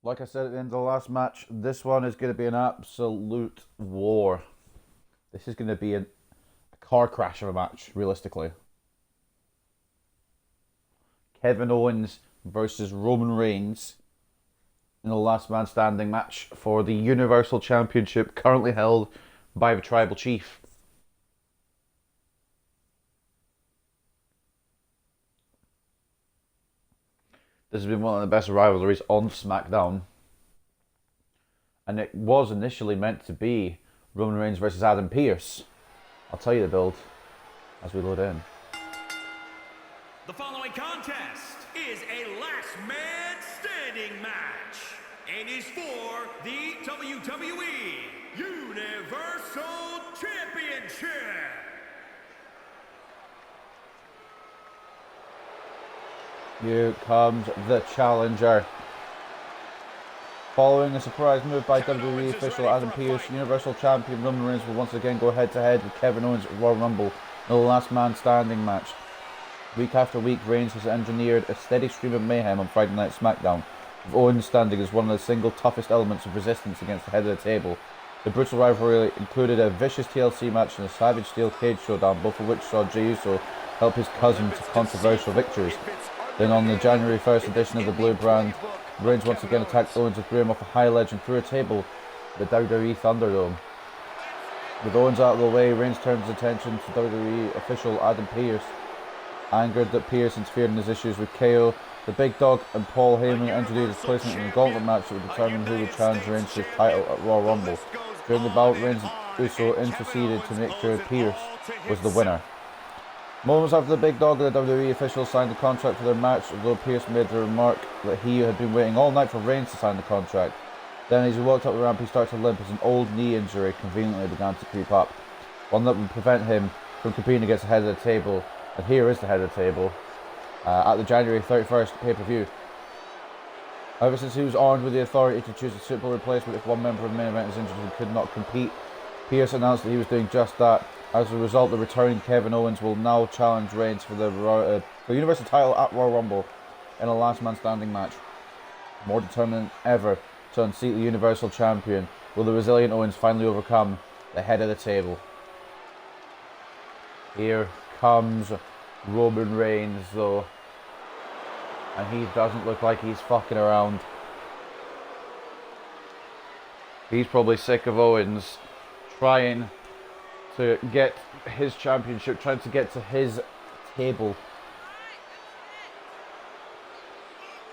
Like I said at the end of the last match, this one is going to be an absolute war. This is going to be a car crash of a match, realistically. Kevin Owens versus Roman Reigns in the last man standing match for the Universal Championship, currently held by the Tribal Chief. This has been one of the best rivalries on SmackDown. And it was initially meant to be Roman Reigns versus Adam Pearce. I'll tell you the build as we load in. The following contest is a last man standing match and is for the WWE Universal Championship. Here comes the challenger. Following a surprise move by WWE official Adam Pearce, Universal Champion Roman Reigns will once again go head-to-head with Kevin Owens at Royal Rumble in the last man standing match. Week after week, Reigns has engineered a steady stream of mayhem on Friday Night SmackDown, with Owens standing as one of the single toughest elements of resistance against the head of the table. The brutal rivalry included a vicious TLC match and a savage steel cage showdown, both of which saw Jey Uso help his cousin to controversial victories. Then on the January 1st edition of the Blue Brand, Reigns once again attacked Owens and threw him off a high ledge and through a table at the WWE Thunderdome. With Owens out of the way, Reigns turned his attention to WWE official Adam Pearce. Angered that Pearce interfered in his issues with KO, the Big Dog and Paul Heyman engineered his placement in the gauntlet match that would determine who would challenge Reigns to his title at Royal Rumble. During the bout, Reigns and Uso interceded to make sure Pearce was the winner. Moments after the Big Dog and the WWE officials signed the contract for their match, although Pearce made the remark that he had been waiting all night for Reigns to sign the contract. Then as he walked up the ramp, he started to limp as an old knee injury conveniently began to creep up, one that would prevent him from competing against the head of the table. And here is the head of the table at the January 31st pay-per-view. However, since he was armed with the authority to choose a suitable replacement if one member of the main event is injured and could not compete, Pearce announced that he was doing just that. As a result, the returning Kevin Owens will now challenge Reigns for the Universal title at Royal Rumble in a last man standing match. More determined than ever to unseat the Universal Champion, will the resilient Owens finally overcome the head of the table? Here comes Roman Reigns though, and he doesn't look like he's fucking around. He's probably sick of Owens trying to get his championship, trying to get to his table.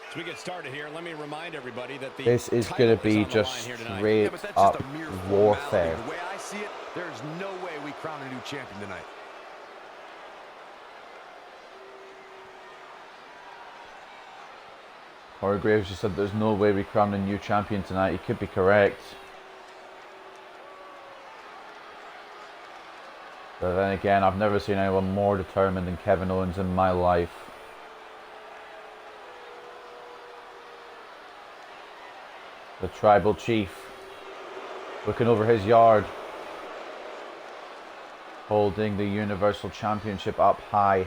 As we get started here, let me remind everybody that this is going to be just straight up warfare. The way I see it, there's no way we crown a new champion tonight. Corey Graves just said there's no way we crown a new champion tonight. He could be correct. But then again, I've never seen anyone more determined than Kevin Owens in my life. The Tribal Chief, looking over his yard, holding the Universal Championship up high.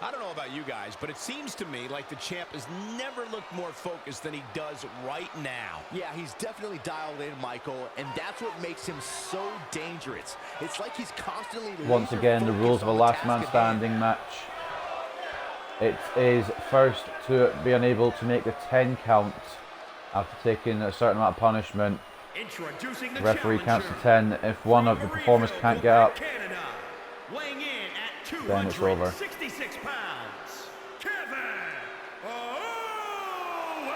I don't know about you guys, but it seems to me like the champ has never looked more focused than he does right now. Yeah, he's definitely dialed in, Michael, and that's what makes him so dangerous. It's like he's constantly once again the rules of a last man standing match. It is first to be unable to make the 10 count after taking a certain amount of punishment. The referee counts to 10. If one of the performers can't get up, then it's over. 66 pounds, Kevin Owens.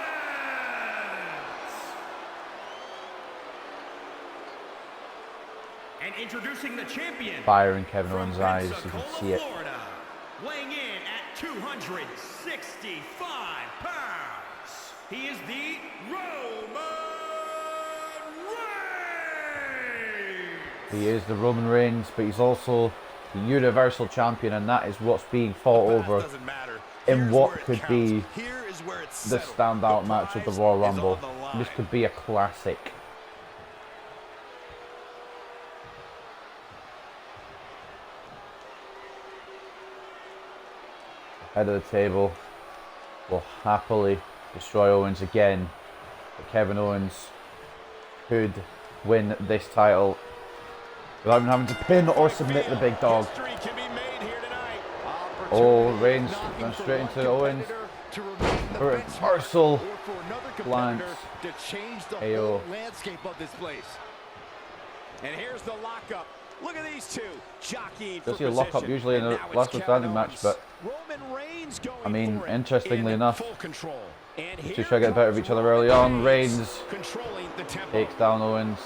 And introducing the champion. Fire in Kevin Owens' eyes, you can see it. Florida, weighing in at 265 pounds, he is the Roman Reigns. He is the Roman Reigns, but he's also the Universal Champion, and that is what's being fought over in what could be the standout match of the Royal Rumble. This could be a classic. Head of the table, will happily destroy Owens again. But Kevin Owens could win this title without even having to pin or submit the big dog. Oh, Reigns going straight into Owens. Reversal. Lance. AO. Landscape of this place. And here's the lockup. Look at these two jockeying for You'll see a lockup position. usually in a last man standing match, but I mean, interestingly enough, to try to get better of each other early on. Reigns takes down Owens.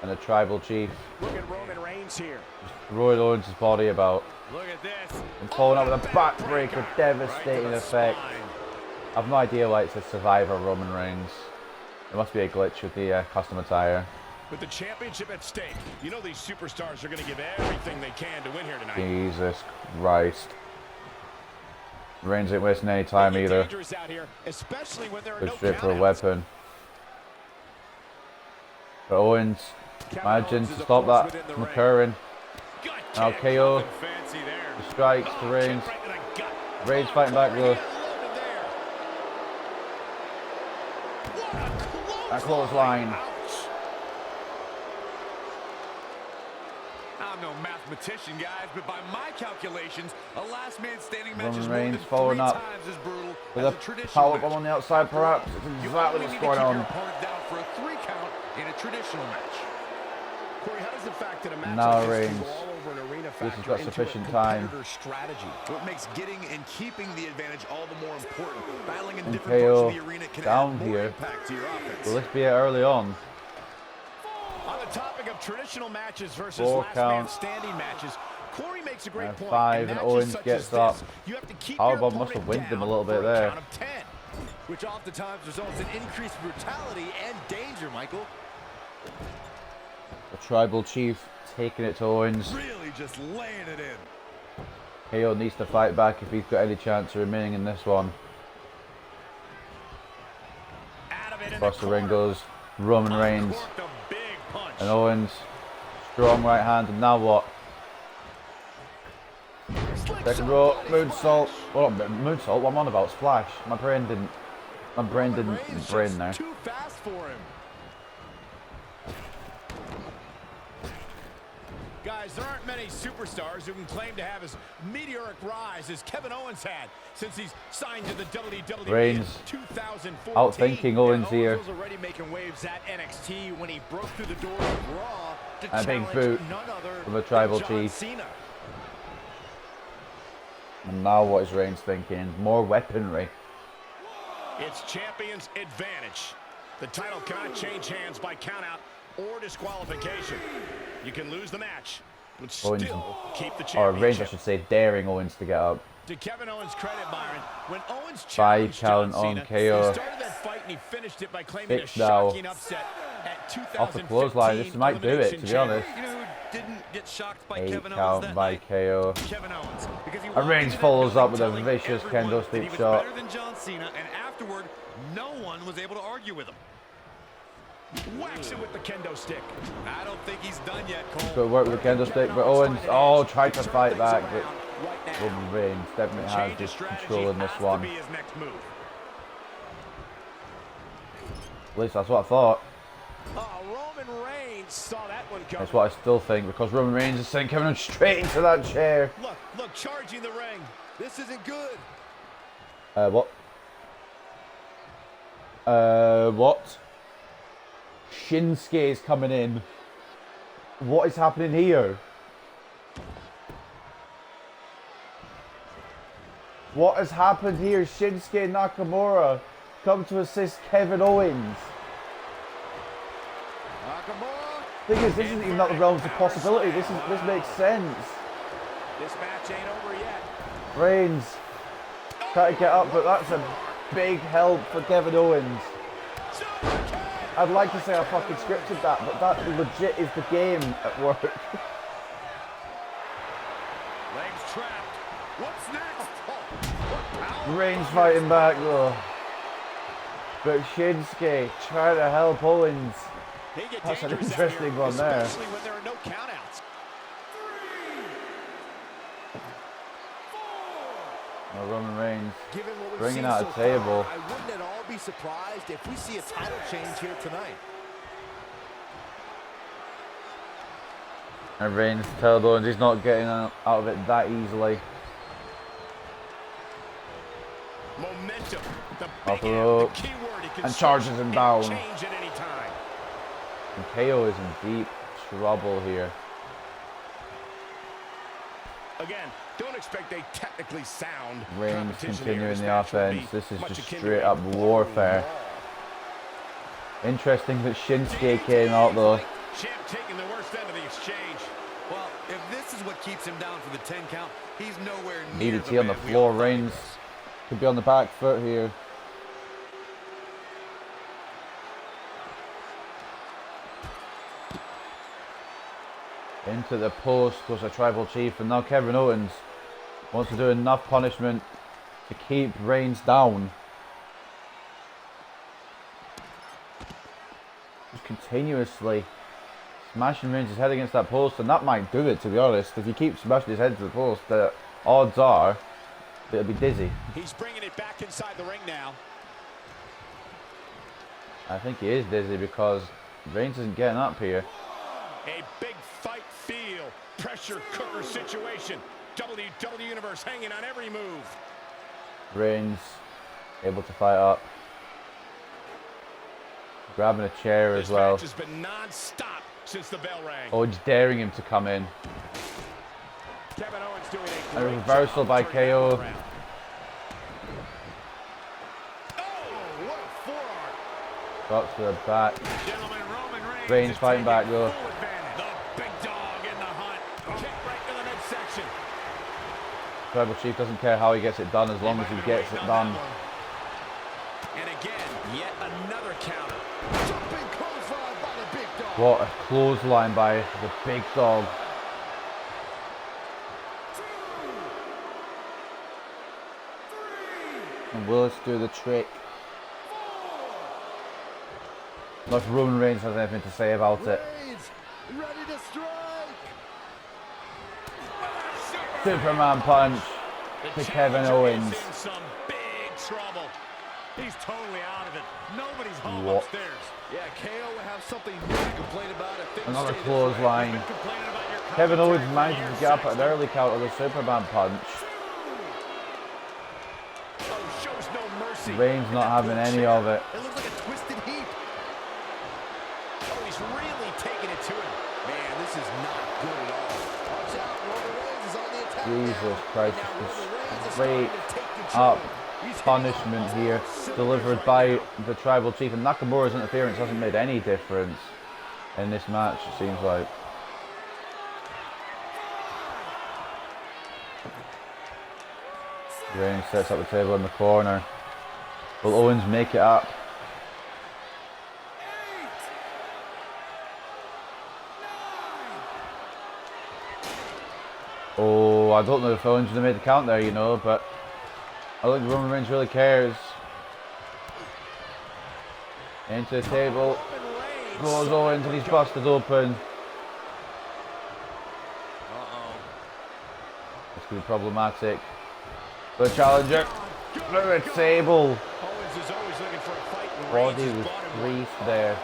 And the tribal chief. Look at Roman Reigns here. Rolling Owens' body about. Look at this. And following up with a backbreaker, devastating effect. I've no idea why it says Survivor Roman Reigns. There must be a glitch with the custom attire. With the championship at stake, you know these superstars are going to give everything they can to win here tonight. Jesus Christ. Reigns ain't wasting any time either. Goes straight for a weapon. But Owens managing to stop that from occurring. Now KO. The strikes to Reigns. Reigns fighting back though. That clothesline. I'm no mathematician, guys, but by my calculations, a last man standing match is Roman more than Reigns 3 following up times as brutal with as a traditional power match. bomb on the outside, perhaps. It's exactly what's going on. Down for a 3 count in a traditional match. Corey, how does the fact that a match Now like this Reigns. can go all over an arena This has factor got into sufficient a time. competitor's strategy? What makes getting and keeping the advantage all the more important. Battling in And different KO parts of the arena can down add more here. impact to your offense. Will this be it early on? On the topic of traditional matches versus 4 last man count. standing matches, Corey makes a great And point. 5 In and matches Owens such gets as this, up. you have to keep Powerbomb your must have opponent winded him a down little bit for a there. count of 10. Which oftentimes results in increased brutality and danger, Michael. The tribal chief taking it to Owens. Really just laying it in. KO needs to fight back if he's got any chance of remaining in this one. Out of it in Across the ring corner. goes Roman Reigns. Uncorked a big punch. And Owens, strong right hand, and now what? Second row, moonsault. Well, not moonsault, what I'm on about, splash. My brain didn't brain there. Too fast for him. Guys, there aren't many superstars who can claim to have as meteoric rise as Kevin Owens had since he's signed to the WWE Reigns in 2014. outthinking Owens And here. Owens was already making waves at NXT when he broke through the doors of Raw to And a big challenge boot none other from the tribal than John chief. Cena. And now what is Reigns thinking? More weaponry. It's champion's advantage. The title cannot change hands by countout or disqualification. You can lose the match, but Owens, still keep the or Reigns, I championship. should say, daring Owens to get up. To Kevin Owens' credit, Byron, when Owens 5 challenged count John on Cena, KO. he started that fight and he finished it by claiming 6 a now. shocking upset at 2015 Off the clothesline, this might do it, Elimination to be Chamber. honest. You know who didn't get shocked by 8 Kevin Owens count that by night? KO. Kevin Owens. Because he And walked Reigns into that follows up building with a telling vicious everyone kendo that stick he was shot. better than John Cena, and afterward, no one was able to argue with him. Whacks it with the kendo stick. I don't think he's done yet, Cole. So it worked with the kendo stick, but Owens, tried to fight back, but Roman Reigns definitely has Change the of strategy control in this has to one. be his next move. At least that's what I thought. Oh, Roman Reigns saw that one coming. That's what I still think, because Roman Reigns is sending Kevin Owens straight into that chair. Look, charging the ring. This isn't good. What? What? Shinsuke is coming in. What is happening here? What has happened here? Shinsuke Nakamura come to assist Kevin Owens. Nakamura. Thing is, this isn't even out the realms of possibility. This makes sense. This match ain't over yet. Reigns try to get up, but that's a big help for Kevin Owens. I'd like to say I fucking scripted that, but that legit is the game at work. Legs trapped. What's next? Reigns fighting back though. But Shinsuke trying to help Owens. They get That's an dangerous out interesting here, one there. especially when there are no countouts. Reigns Given what we've bringing seen out so a table. far, I wouldn't at all be surprised if we see a title change here tonight. And Reigns tailbones, he's not getting out of it that easily. Momentum. The Off big the M, rope. the key word. It can And charges switch him and down. change at any time. And KO is in deep trouble here. Again, don't expect a technically sound Reigns competition here. continuing This the match will offense. be This is much just akin to straight a up warfare. Interesting that Shinsuke came out though. Champ taking the worst end of the exchange. Well, if this is what keeps him down for the 10 count, he's nowhere near DDT on the man we floor. all thought he Reigns was. could be on the back foot here. Into the post goes a tribal chief, and now Kevin Owens wants to do enough punishment to keep Reigns down. Just continuously smashing Reigns' head against that post, and that might do it, to be honest. If you keep smashing his head to the post, the odds are that it'll be dizzy. He's bringing it back inside the ring now. I think he is dizzy because Reigns isn't getting up here. A big fight feel. Pressure cooker situation. WWE Universe hanging on every move. Reigns able to fight up. Grabbing a chair as well. This match has been non-stop since the bell rang. Owens daring him to come in. Kevin Owens doing A great reversal job by turning that KO. one around. Oh, what a forearm. Drops to the back. Gentlemen, Roman Reigns Reigns is fighting back taking though. full advantage. The big dog in the hunt. Kick right to the midsection. Tribal Chief doesn't care how he gets it done as long as he gets it done. And again, yet another counter. Jumping clothesline by the big dog. What a clothesline by the big dog. And Willis do the trick. Not if Roman Reigns has anything to say about it. Reigns ready to strike. Superman punch The to Kevin challenger Owens. is in some big trouble. He's totally out of it. Nobody's home What? upstairs. Yeah, KO will have something new to complain about if things Another stay this clothesline. Been complaining about your Kevin Owens commentary for manages years, to get up at an Saxton. early count of the Superman punch. Oh, shows no mercy. Reigns not having any of it. It looks like a twisted heap. Oh, he's really taking it to him. Man, this is not good at all. Watch out, Roman Reigns is on the attack Jesus now. Christ, And now just Roman Reigns is straight starting to take control. up He's hitting punishment all here cylinders delivered right by now. the Tribal Chief, and Nakamura's interference hasn't made any difference in this match, it seems like. Reigns sets up the table in the corner. Will Owens make it up? Oh, I don't know if Owens would have made the count there, you know, but I don't think Roman Reigns really cares. Into the table. Goes Owens and he's busted open. This could be problematic. The challenger. Through the table. Owens is always looking for a fight. and Body Reigns has was bought him one. creased there.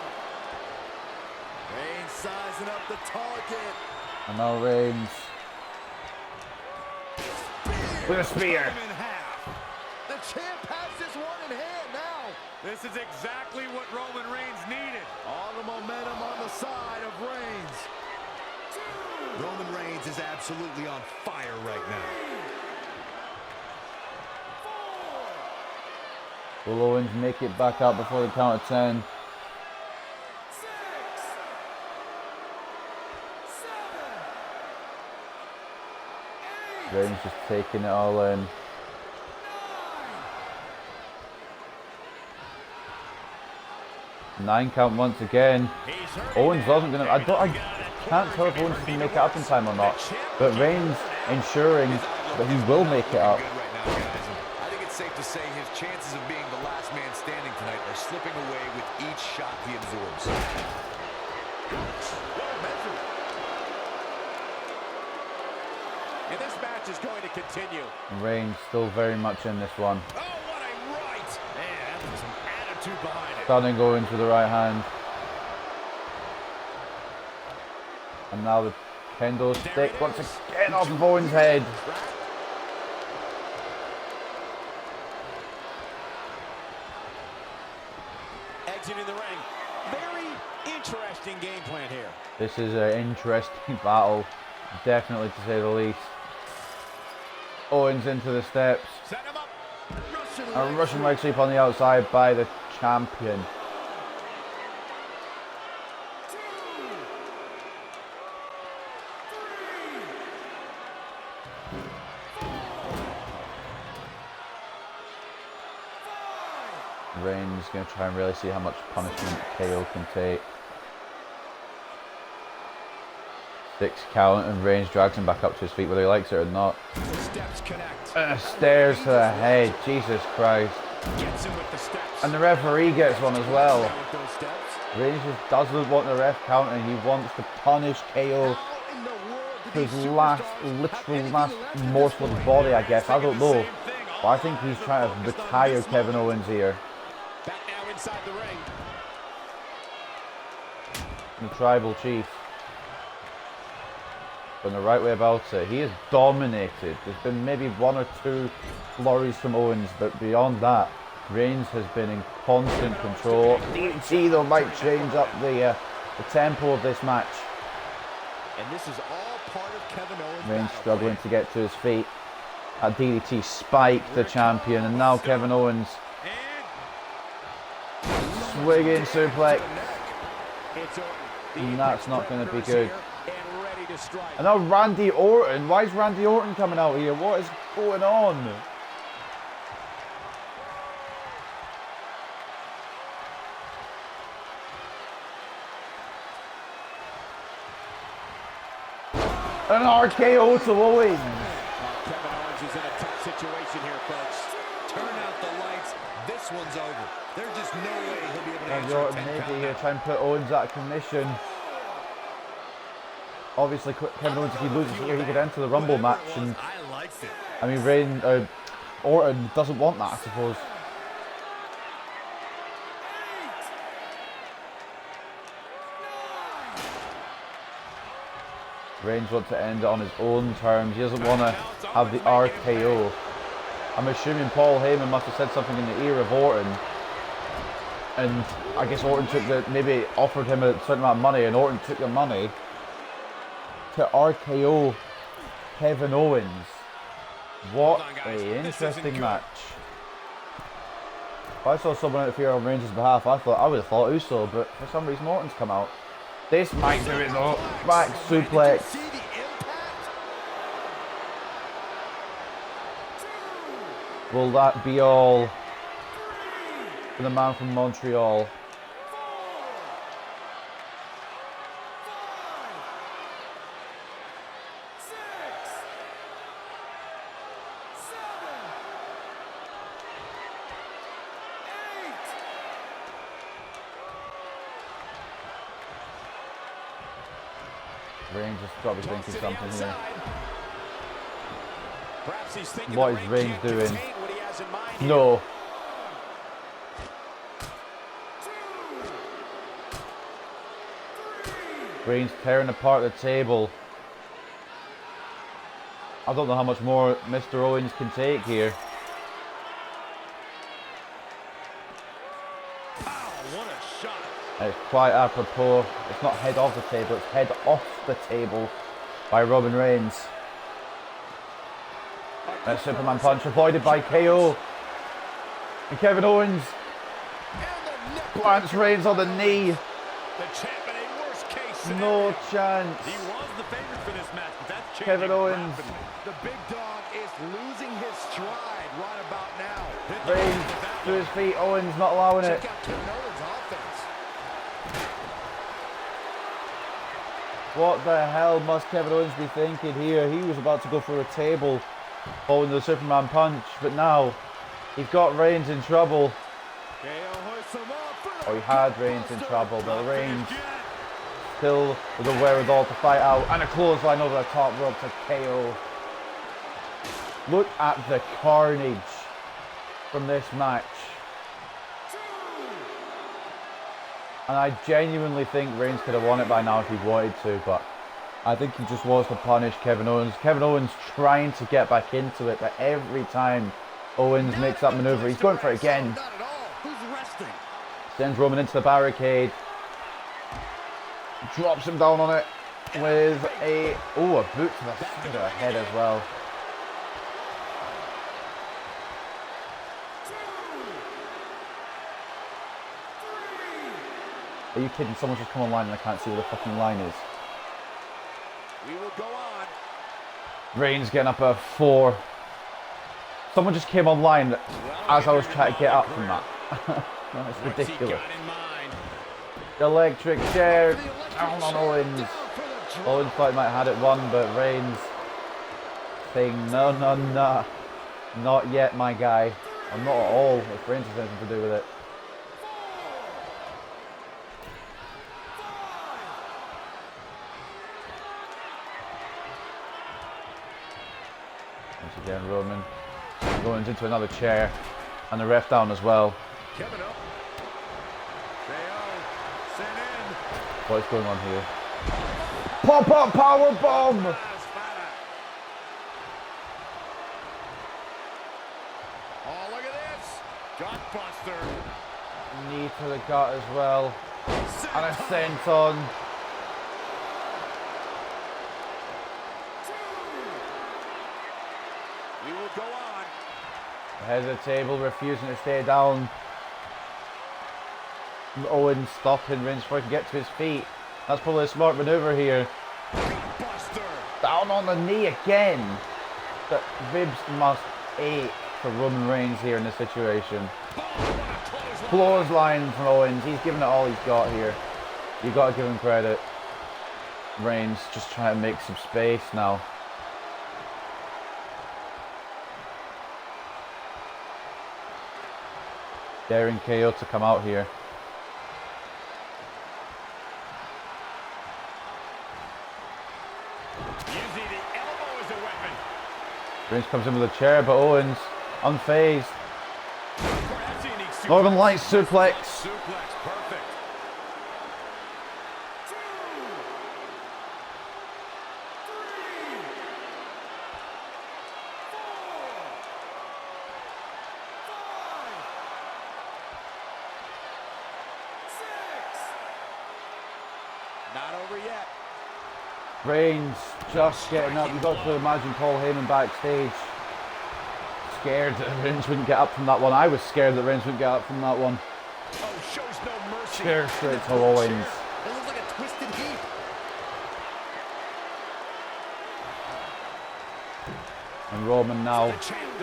Reigns sizing up the target. And now Reigns. With a spear. Him in half. The champ has this one in hand now. This is exactly what Roman Reigns needed. All the momentum on the side of Reigns. Roman Reigns is absolutely on fire right now. Will Owens make it back out before the count of 10? Reigns just taking it all in. Nine count once again. Owens wasn't gonna. I can't tell if Owens can make it up in time or not. But Reigns ensuring that he will make it up. Good right now, guys. I think it's safe to say his chances of being the last man standing tonight are slipping away with each shot he absorbs. And this match is going to continue. Reigns still very much in this one. Oh, what a right! Man, that was some attitude behind it. Stunning Owens with the right hand. And now the kendo stick once again off of Owens' head. Exiting the ring. Very interesting game plan here. This is an interesting battle, definitely to say the least. Owens into the steps. Set him up. A Russian leg sweep on the outside by the champion. Reigns going to try and really see how much punishment KO can take. 6 count and Reigns drags him back up to his feet whether he likes it or not. The steps connect. Stairs to the head, Jesus Christ. Gets him with the steps. And the referee gets one as well. With those steps. Reigns just doesn't want the ref counting, he wants to punish KO to his last, literal last morsel of his body, I guess. I don't know. But I think he's trying to retire Kevin Owens here. Back now inside the ring. The tribal chief. Done the right way about it. He is dominated. There's been maybe 1 or 2 flurries from Owens, but beyond that, Reigns has been in constant control. DDT though might change up the tempo of this match. And this is all part of Kevin Owens' Reigns battle struggling plan. to get to his feet. That DDT spiked the champion, and now Kevin Owens swinging suplex. And that's not going to be good. And now Randy Orton. Why is Randy Orton coming out here? What is going on? An RKO to Owens. Kevin Owens is in a tough situation here, folks. Turn out the lights. This one's over. There's just no way he'll be able to Randy answer a Orton 10 maybe count here now. trying to put Owens out of commission. Obviously, Kevin Owens, if he loses here, he could enter the Rumble match. And I liked it. I mean, Orton doesn't want that, I suppose. Reigns wants to end it on his own terms. He doesn't want to have the RKO. I'm assuming Paul Heyman must have said something in the ear of Orton. And I guess Orton took maybe offered him a certain amount of money, and Orton took the money to RKO Kevin Owens. What an interesting match. If I saw someone interfere on Reigns' behalf, I would have thought Uso, but for some reason Orton's come out. This might do it though. Back suplex. See the impact? Will that be all for the man from Montreal? Reigns is probably thinking something here. Perhaps he's thinking What the is ring Reigns can't doing? contain what he has in mind here. No. Reigns tearing apart the table. I don't know how much more Mr. Owens can take here. Wow, what a shot. And it's quite apropos. It's not head of the table, it's head off the table by Roman Reigns. That Superman punch avoided by KO. And Kevin Owens plants Reigns on the knee. The champ in a worst case scenario. No chance. He was the favorite for this match, but that's changing Kevin Owens. rapidly. The big dog is losing his stride right about now. Reigns to his feet. Owens not allowing it. Check out Kevin Owens' offense. What the hell must Kevin Owens be thinking here? He was about to go for a table following the Superman punch, but now he's got Reigns in trouble. Or he had Reigns in trouble, but Reigns still with the wherewithal to fight out. And a clothesline over the top rope to KO Look at the carnage from this match. And I genuinely think Reigns could have won it by now if he wanted to, but I think he just wants to punish Kevin Owens. Kevin Owens trying to get back into it, but every time Owens makes that maneuver, he's going for it again. Not at all. Who's resting? Sends Roman into the barricade. Drops him down on it with a boot to the side of the head as well. Are you kidding? Someone's just come online and I can't see where the fucking line is. We will go on. Reigns getting up at 4. Someone just came online as I was trying to get up from that. That's ridiculous. Electric chair down on Owens. Owens thought he might have had it won, but Reigns saying no, not yet, my guy. I'm not at all. If Reigns has anything to do with it. Once again, Roman going into another chair, and the ref down as well. Kevin Owens. What is going on here? Pop up power bomb! Oh, look at this. Gutbuster. Knee to the gut as well. And a senton. We will go on. Head of the table, refusing to stay down. Owens stopping Reigns before he can get to his feet. That's probably a smart maneuver here. Buster. Down on the knee again. The ribs must ache for Roman Reigns here in this situation. Clothesline from Owens. He's giving it all he's got here. You got to give him credit. Reigns just trying to make some space now. Daring KO to come out here. Using the elbow as a weapon. Reigns comes in with a chair, but Owens unfazed. Perhaps a unique suplex. Northern Lights suplex. Suplex, perfect. Not over yet. Reigns just getting up. You've got to imagine Paul Heyman backstage. Scared that Reigns wouldn't get up from that one. I was scared that Reigns wouldn't get up from that one. Oh, shows no mercy. Chair straight to Owens. It looks like a twisted heap. And Roman now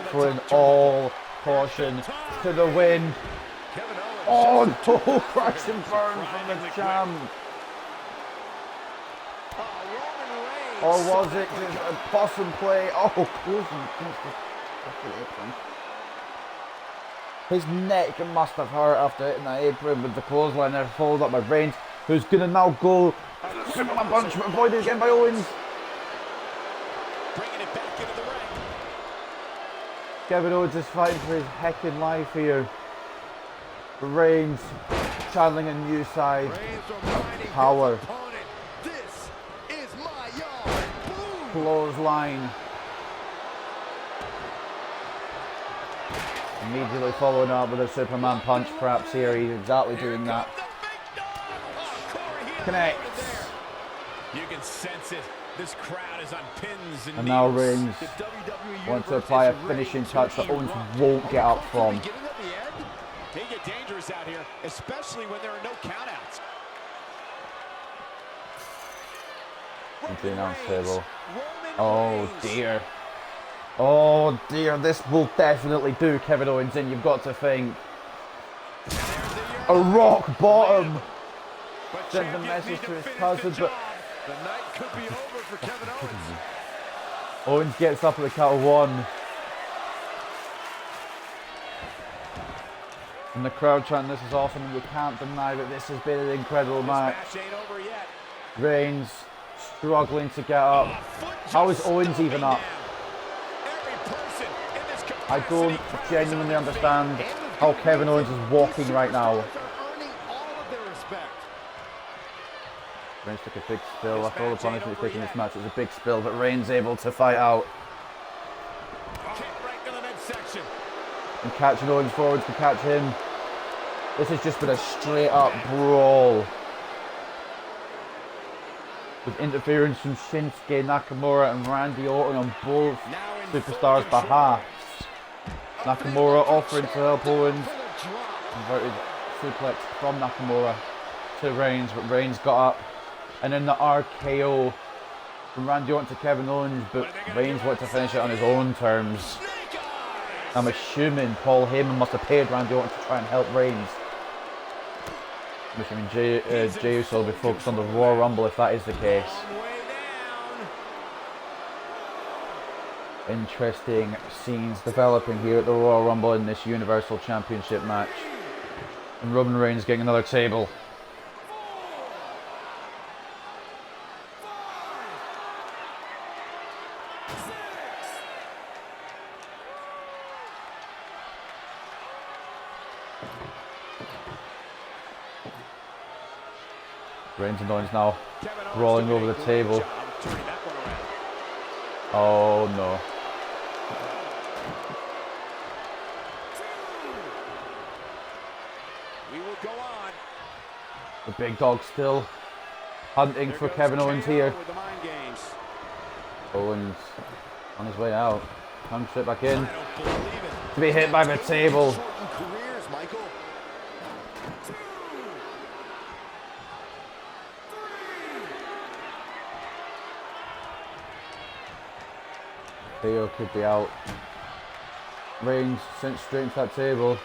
throwing all caution to the wind. Kevin Owens. Oh, toe crash and burn from the champ. Roman Reigns. Or was it just a possum play? Oh, closing. His neck must have hurt after hitting that apron with the clothesline there, followed up by Reigns, who's going to now go Superman punch, but avoided again by Owens. Bringing it back into the ring. Kevin Owens is fighting for his heckin' life here. Reigns channeling a new side Reigns of power. Opponent, this is my yard. Boom. Clothesline. Immediately following up with a Superman punch, perhaps here he's exactly doing that. Connects. You can sense it. This crowd is on pins and And now needles. Reigns wants to apply a finishing touch that Owens won't get up from. They get dangerous out here, especially when there are no countouts. Into the announce table. Oh dear. Oh dear, this will definitely do Kevin Owens in, you've got to think. A rock bottom. Send the message to his cousin, but The night could be over for Kevin Owens. Owens gets up at the count of 1. And the crowd chanting this is awesome, and you can't deny that this has been an incredible match. This match ain't over yet. Reigns struggling to get up. How is Owens even up? Every person I don't genuinely understand how Kevin Owens is walking right now. Reigns took a big spill. After all the punishment he's taken in this match, it was a big spill, but Reigns able to fight out. And catching Owens forwards to catch him. This has just been a straight up brawl. With interference from Shinsuke Nakamura and Randy Orton on both superstars' behalf. Nakamura offering to help Owens. Inverted suplex from Nakamura to Reigns, but Reigns got up. And then the RKO from Randy Orton to Kevin Owens, but Reigns wanted to finish it on his own terms. I'm assuming Paul Heyman must have paid Randy Orton to try and help Reigns. I'm assuming Jey Uso will be focused on the Royal Rumble if that is the case. Interesting scenes developing here at the Royal Rumble in this Universal Championship match. And Roman Reigns getting another table. Reigns and Owens now rolling over the table. Oh no. We will go on. The big dog still hunting for Kevin Owens here. Owens on his way out. Comes straight back in. To be hit by the table. Theo could be out. Reigns sent straight into that table.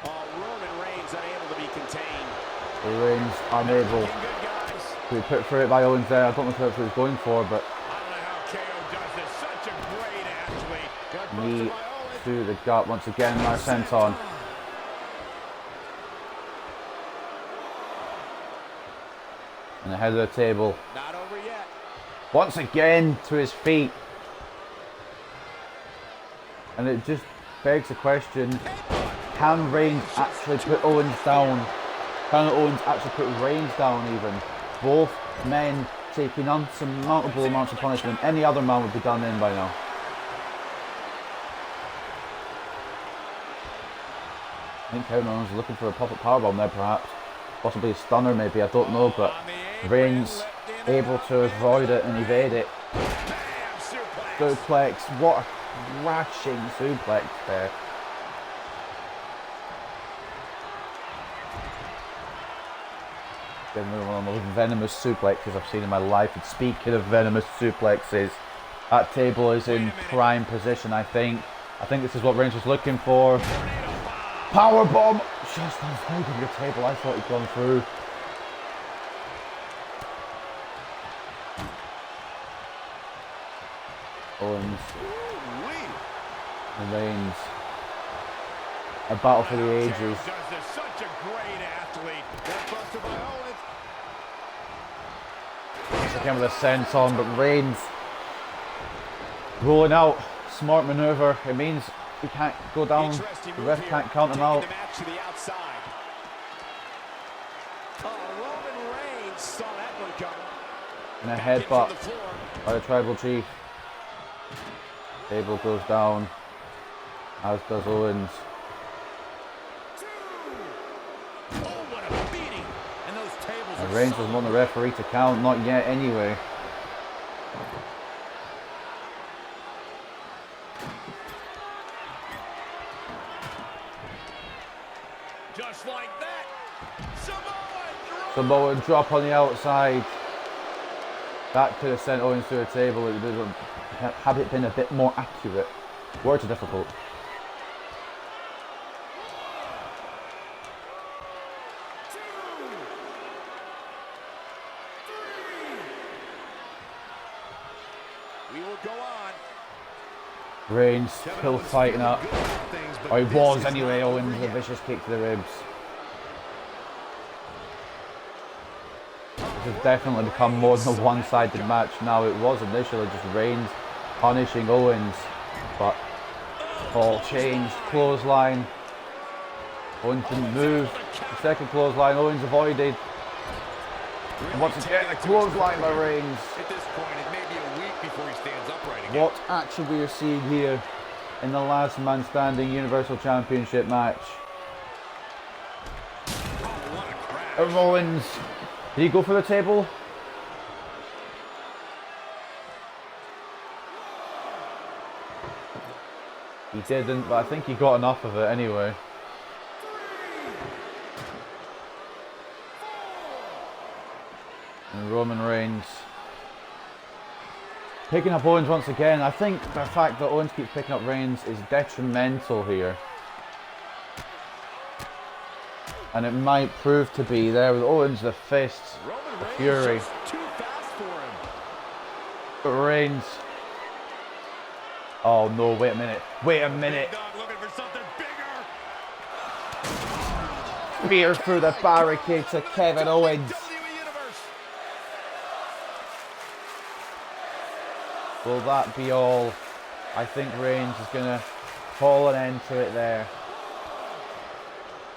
Roman Reigns unable to be contained. Reigns unable to be put through it by Owens there. I don't know if that's what he was going for, but knee to the gut once again. Now sent on. And the head of the table. Not over yet. Once again to his feet. And it just begs the question, can Reigns actually put Owens down? Can Owens actually put Reigns down even? Both men taking unsurmountable amounts of punishment. Any other man would be done in by now. I think Kevin Owens is looking for a pop-up powerbomb there perhaps. Possibly a stunner maybe, I don't know, but Reigns able to avoid it and evade it. Suplex, what a crashing suplex there. One of the most venomous suplexes I've seen in my life. And speaking of venomous suplexes, that table is in prime position, I think. I think this is what Reigns was looking for. Powerbomb! Just avoiding the table, I thought he'd gone through. Owens and Reigns. A battle for the ages. Once again with a senton, but Reigns rolling out. Smart maneuver. It means he can't go down. The ref can't count him out. And a headbutt by the Tribal Chief. Table goes down, as does Owens. And Reigns doesn't want the referee to count, not yet anyway. Just like that, Samoan drop on the outside. That could have sent Owens to a table. It would have it been a bit more accurate. Words are difficult. We will go on. Reigns still fighting up. Or he was anyway. Owens a vicious kick to the ribs. This has definitely become more than a one-sided match now. It was initially just Reigns punishing Owens, but all changed. Clothesline. Owens didn't move. The second clothesline, Owens avoided. And once again, a clothesline by Reigns. At this point, it may be a week before he stands upright again. What action we are seeing here in the last man standing Universal Championship match. Owens, did he go for the table? He didn't, but I think he got enough of it anyway. And Roman Reigns picking up Owens once again. I think the fact that Owens keeps picking up Reigns is detrimental here. And it might prove to be there with Owens, the fists, the fury. Too fast for him. But Reigns. Oh no, wait a minute. Wait a minute. Looking for something bigger. Spear through the barricade to Kevin Owens. Will that be all? I think Reigns is going to call an end to it there.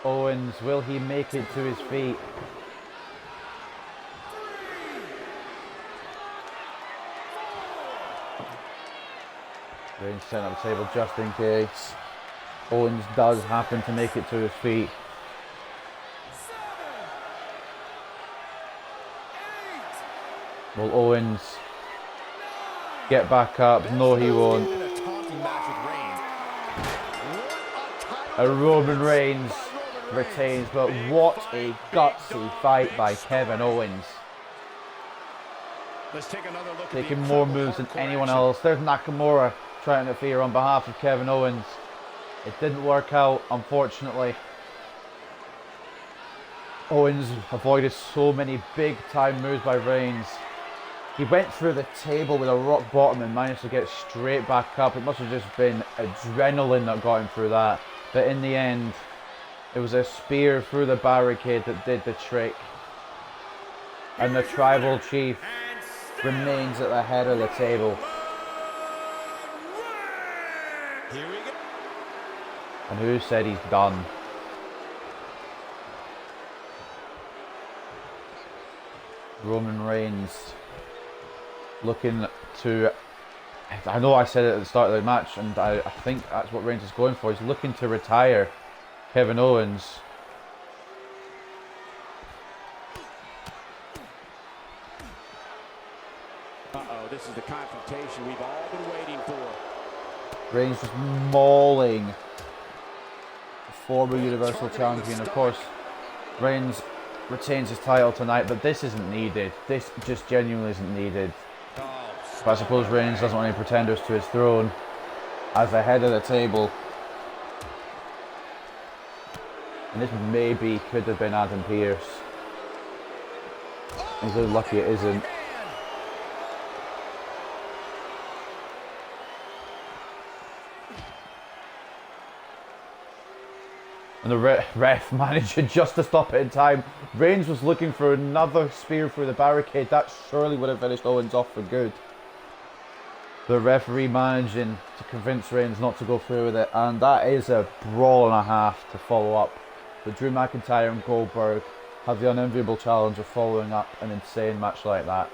Owens, will he make it to his feet? Reigns setting up the table just in case. Owens does happen to make it to his feet. Will Owens get back up? No, he won't. And Roman Reigns retains, but what a gutsy fight by Kevin Owens. Let's take another look. Taking more moves than anyone else. There's Nakamura trying to interfere on behalf of Kevin Owens. It didn't work out, unfortunately. Owens avoided so many big time moves by Reigns. He went through the table with a rock bottom and managed to get straight back up. It must have just been adrenaline that got him through that. But in the end, it was a spear through the barricade that did the trick. And the Tribal Chief remains at the head of the table. Here we go. And who said he's done? Roman Reigns looking to, I know I said it at the start of the match, and I think that's what Reigns is going for. He's looking to retire Kevin Owens. Uh-oh, this is the confrontation we've all been waiting for. Reigns just mauling the former Universal Champion. Of course, Reigns retains his title tonight, but this isn't needed. This just genuinely isn't needed. But I suppose Reigns doesn't want any pretenders to his throne as the head of the table. And this maybe could have been Adam Pearce. He's really lucky it isn't. And the ref managed just to stop it in time. Reigns was looking for another spear through the barricade. That surely would have finished Owens off for good. The referee managing to convince Reigns not to go through with it. And that is a brawl and a half to follow up. But Drew McIntyre and Goldberg have the unenviable challenge of following up an insane match like that.